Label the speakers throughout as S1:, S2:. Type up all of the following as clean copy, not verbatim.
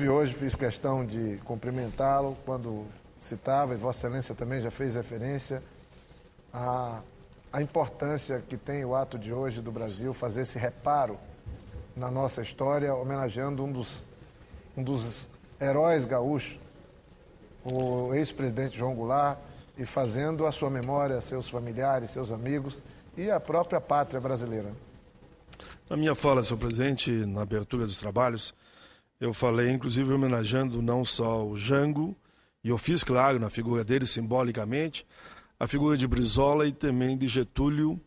S1: Hoje fiz questão de cumprimentá-lo quando citava, e Vossa Excelência também já fez referência à importância que tem o ato de hoje do Brasil fazer esse reparo na nossa história, homenageando um dos heróis gaúchos, o ex-presidente João Goulart, e fazendo a sua memória, seus familiares, seus amigos e a própria pátria brasileira.
S2: Na minha fala, senhor presidente, na abertura dos trabalhos, eu falei, inclusive, homenageando não só o Jango, e eu fiz, claro, na figura dele, simbolicamente, a figura de Brizola e também de Getúlio,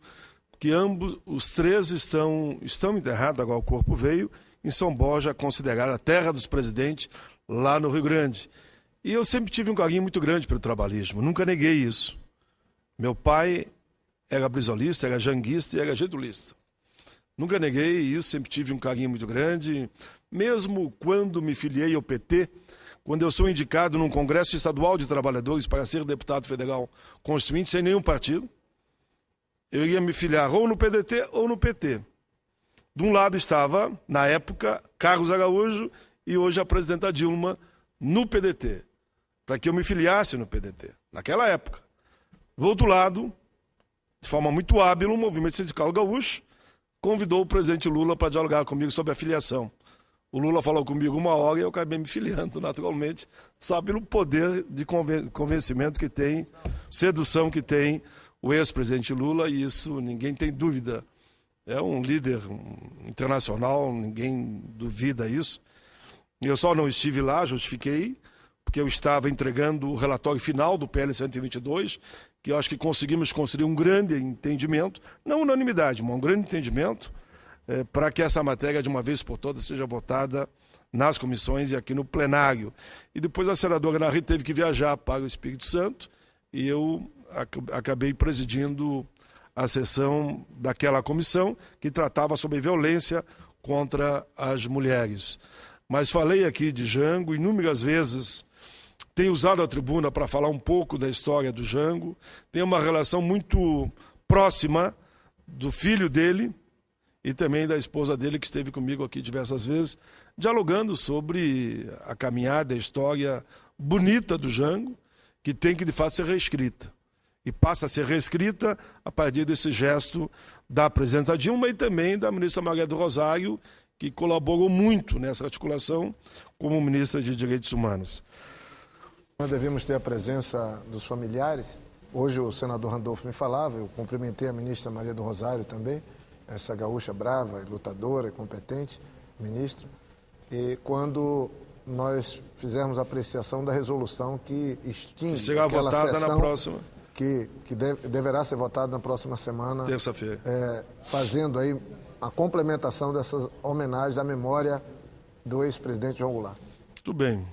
S2: que ambos, os três estão enterrados, agora o corpo veio, em São Borja, considerada a terra dos presidentes, lá no Rio Grande. E eu sempre tive um carinho muito grande pelo trabalhismo, nunca neguei isso. Meu pai era brizolista, era janguista e era getulista. Nunca neguei isso, sempre tive um carinho muito grande. Mesmo quando me filiei ao PT, quando eu sou indicado num Congresso Estadual de Trabalhadores para ser deputado federal constituinte, sem nenhum partido, eu iria me filiar ou no PDT ou no PT. De um lado estava, na época, Carlos Araújo e hoje a presidenta Dilma no PDT, para que eu me filiasse no PDT, naquela época. Do outro lado, de forma muito hábil, o movimento sindical gaúcho convidou o presidente Lula para dialogar comigo sobre a filiação. O Lula falou comigo 1 hora e eu acabei me filiando, naturalmente, sabe, pelo poder de convencimento que tem, sedução que tem o ex-presidente Lula, e isso ninguém tem dúvida. É um líder internacional, ninguém duvida isso. Eu só não estive lá, justifiquei, porque eu estava entregando o relatório final do PL 122, que eu acho que conseguimos construir um grande entendimento, não unanimidade, mas um grande entendimento, para que essa matéria, de uma vez por todas, seja votada nas comissões e aqui no plenário. E depois a senadora Ana Rita teve que viajar para o Espírito Santo e eu acabei presidindo a sessão daquela comissão que tratava sobre violência contra as mulheres. Mas falei aqui de Jango inúmeras vezes, tenho usado a tribuna para falar um pouco da história do Jango, tenho uma relação muito próxima do filho dele, e também da esposa dele, que esteve comigo aqui diversas vezes, dialogando sobre a caminhada, a história bonita do Jango, que tem que, de fato, ser reescrita. E passa a ser reescrita a partir desse gesto da presidenta Dilma e também da ministra Maria do Rosário, que colaborou muito nessa articulação como ministra de Direitos Humanos.
S1: Nós devemos ter a presença dos familiares. Hoje o senador Randolfo me falava, eu cumprimentei a ministra Maria do Rosário também, essa gaúcha brava, lutadora, competente, ministra, e quando nós fizermos a apreciação da resolução que extingue
S2: que será votada na próxima,
S1: que deverá ser votada na próxima semana,
S2: terça-feira,
S1: fazendo aí a complementação dessas homenagens à memória do ex-presidente João Goulart.
S2: Tudo bem.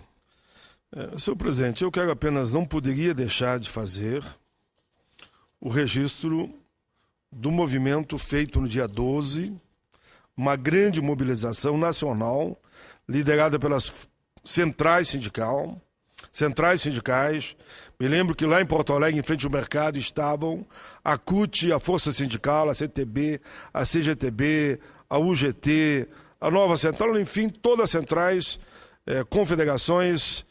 S2: Senhor presidente, eu quero apenas, não poderia deixar de fazer o registro do movimento feito no dia 12, uma grande mobilização nacional, liderada pelas centrais sindicais. Me lembro que lá em Porto Alegre, em frente ao mercado, estavam a CUT, a Força Sindical, a CTB, a CGTB, a UGT, a Nova Central, enfim, todas as centrais, confederações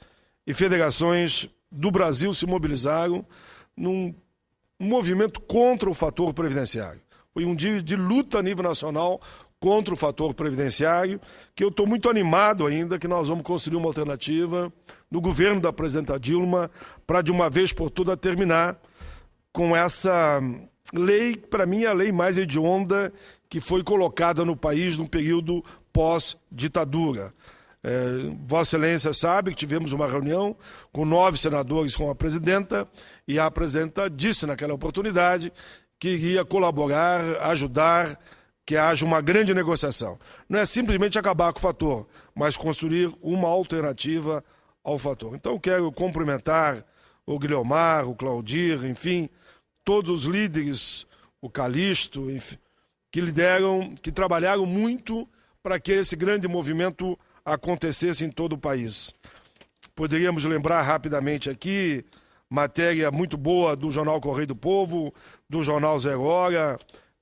S2: e federações do Brasil se mobilizaram num movimento contra o fator previdenciário. Foi um dia de luta a nível nacional contra o fator previdenciário, que eu estou muito animado ainda, que nós vamos construir uma alternativa no governo da presidenta Dilma para, de uma vez por todas, terminar com essa lei, para mim, a lei mais hedionda que foi colocada no país num período pós-ditadura. Vossa Excelência sabe que tivemos uma reunião com 9 senadores com a presidenta, e a presidenta disse naquela oportunidade que iria colaborar, ajudar, que haja uma grande negociação. Não é simplesmente acabar com o fator, mas construir uma alternativa ao fator. Então quero cumprimentar o Guilhermar, o Claudir, enfim, todos os líderes, o Calixto, enfim, que trabalharam muito para que esse grande movimento acontecesse em todo o país. Poderíamos lembrar rapidamente aqui, matéria muito boa do Jornal Correio do Povo, do Jornal Zero Hora,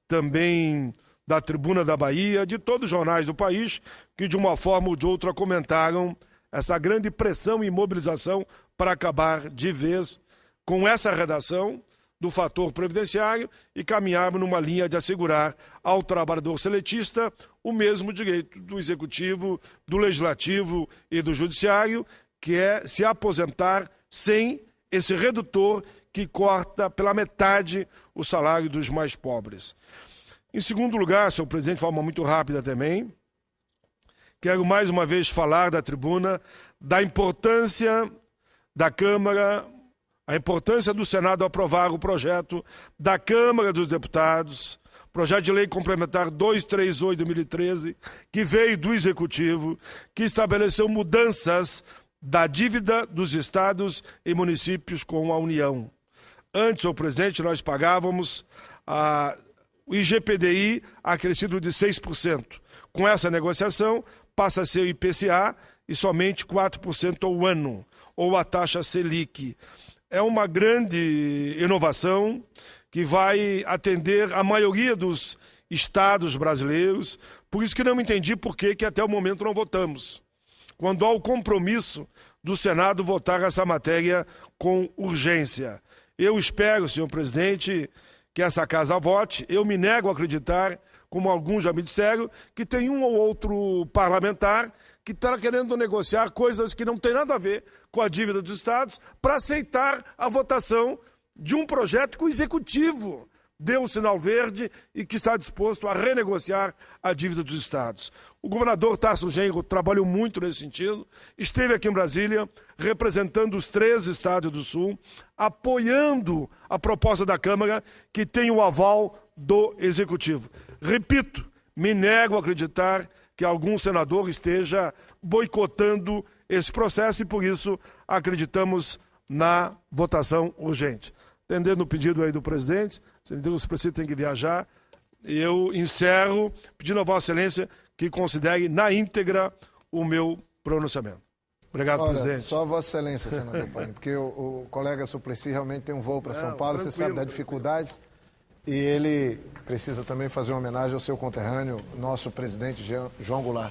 S2: também da Tribuna da Bahia, de todos os jornais do país, que de uma forma ou de outra comentaram essa grande pressão e mobilização para acabar de vez com essa redação do fator previdenciário e caminharmos numa linha de assegurar ao trabalhador seletista o mesmo direito do Executivo, do Legislativo e do Judiciário, que é se aposentar sem esse redutor que corta pela metade o salário dos mais pobres. Em segundo lugar, senhor presidente, de forma muito rápida também, quero mais uma vez falar da tribuna da importância da Câmara, a importância do Senado aprovar o projeto da Câmara dos Deputados, projeto de lei complementar 238 de 2013, que veio do Executivo, que estabeleceu mudanças da dívida dos estados e municípios com a União. Antes, senhor presidente, nós pagávamos o IGPDI acrescido de 6%. Com essa negociação, passa a ser o IPCA e somente 4% ao ano, ou a taxa Selic. É uma grande inovação que vai atender a maioria dos estados brasileiros, por isso que não entendi por que até o momento não votamos, quando há o compromisso do Senado votar essa matéria com urgência. Eu espero, senhor presidente, que essa casa vote. Eu me nego a acreditar, como alguns já me disseram, que tem um ou outro parlamentar que está querendo negociar coisas que não tem nada a ver com a dívida dos estados para aceitar a votação de um projeto que o Executivo deu o sinal verde e que está disposto a renegociar a dívida dos estados. O governador Tarso Genro trabalhou muito nesse sentido, esteve aqui em Brasília, representando os 3 estados do Sul, apoiando a proposta da Câmara, que tem o aval do Executivo. Repito, me nego a acreditar que algum senador esteja boicotando esse processo e, por isso, acreditamos na votação urgente. Atendendo o pedido aí do presidente, o presidente tem que viajar, eu encerro pedindo a Vossa Excelência que considere na íntegra o meu pronunciamento. Obrigado, presidente.
S1: Só Vossa Excelência, senador Paim, porque o colega Suplicy realmente tem um voo para São Paulo, você sabe da dificuldade, e ele precisa também fazer uma homenagem ao seu conterrâneo, nosso presidente João Goulart.